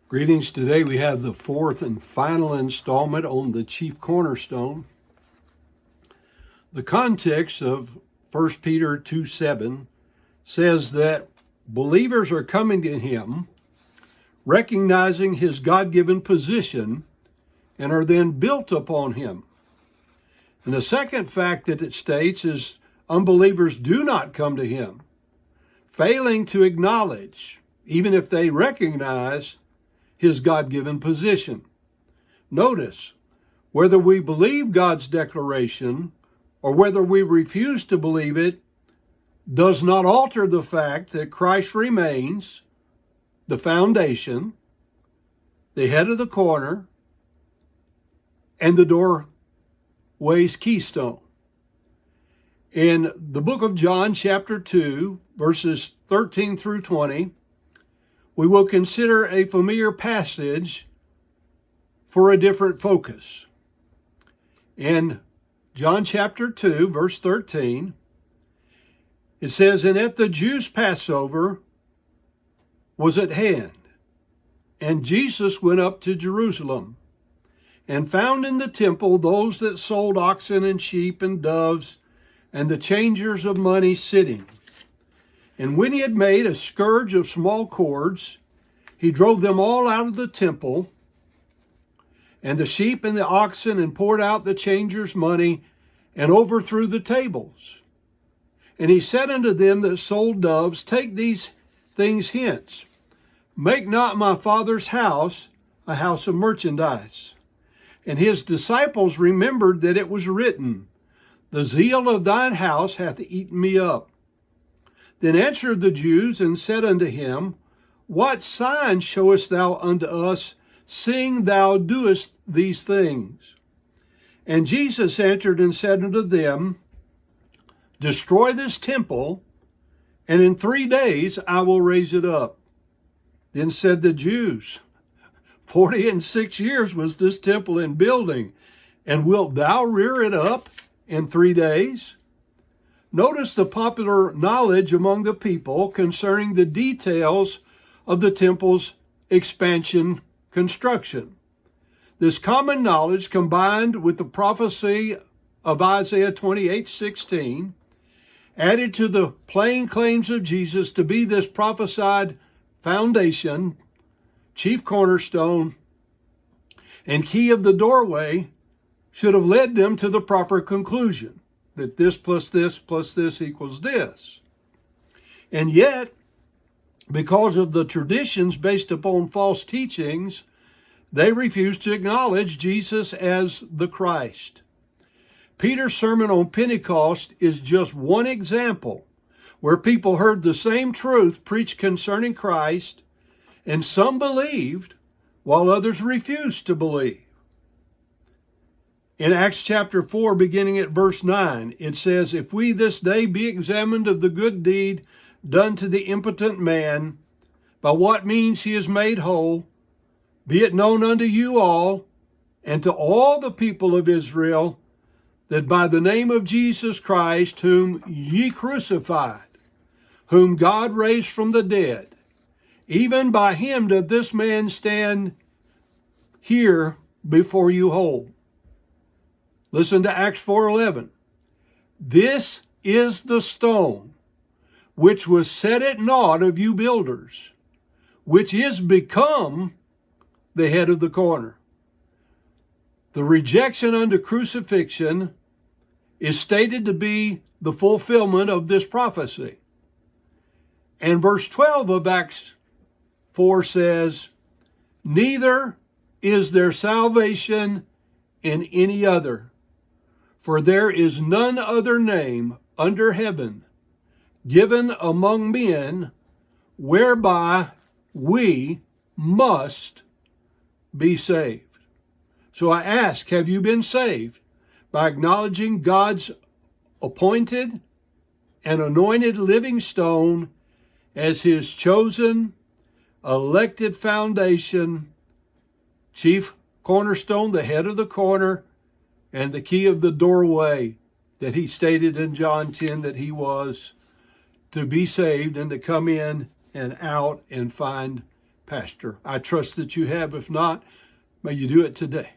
Greetings. Today we have the fourth and final installment on the chief cornerstone. The context of 1 Peter 2:7 says that believers are coming to him, recognizing his God-given position, and are then built upon him. And the second fact that it states is unbelievers do not come to him, failing to acknowledge, even if they recognize, his God-given position. Notice, whether we believe God's declaration or whether we refuse to believe it does not alter the fact that Christ remains the foundation, the head of the corner, and the doorway's keystone. In the book of John, chapter 2, verses 13 through 20, we will consider a familiar passage for a different focus. In John chapter 2, verse 13, it says, "And at the Jews' Passover was at hand, and Jesus went up to Jerusalem, and found in the temple those that sold oxen and sheep and doves, and the changers of money sitting. And when he had made a scourge of small cords, he drove them all out of the temple, and the sheep and the oxen, and poured out the changers' money, and overthrew the tables. And he said unto them that sold doves, Take these things hence. Make not my Father's house a house of merchandise. And his disciples remembered that it was written, The zeal of thine house hath eaten me up. Then answered the Jews and said unto him, What sign showest thou unto us, seeing thou doest these things? And Jesus answered and said unto them, Destroy this temple, and in 3 days I will raise it up. Then said the Jews, 46 years was this temple in building, and wilt thou rear it up in 3 days? Notice the popular knowledge among the people concerning the details of the temple's expansion construction. This common knowledge, combined with the prophecy of Isaiah 28:16, added to the plain claims of Jesus to be this prophesied foundation, chief cornerstone, and key of the doorway, should have led them to the proper conclusion that this plus this equals this. And yet, because of the traditions based upon false teachings, they refuse to acknowledge Jesus as the Christ. Peter's sermon on Pentecost is just one example where people heard the same truth preached concerning Christ, and some believed while others refused to believe. In Acts chapter 4, beginning at verse 9, it says, If we this day be examined of the good deed done to the impotent man, by what means he is made whole, be it known unto you all, and to all the people of Israel, that by the name of Jesus Christ, whom ye crucified, whom God raised from the dead, even by him doth this man stand here before you whole. Listen to Acts 4:11. This is the stone which was set at naught of you builders, which is become the head of the corner. The rejection unto crucifixion is stated to be the fulfillment of this prophecy. And verse 12 of Acts 4 says, Neither is there salvation in any other, for there is none other name under heaven given among men whereby we must be saved. So I ask, have you been saved by acknowledging God's appointed and anointed living stone as his chosen, elected foundation, chief cornerstone, the head of the corner, and the key of the doorway that he stated in John 10 that he was to be saved and to come in and out and find Pastor? I trust that you have. If not, may you do it today.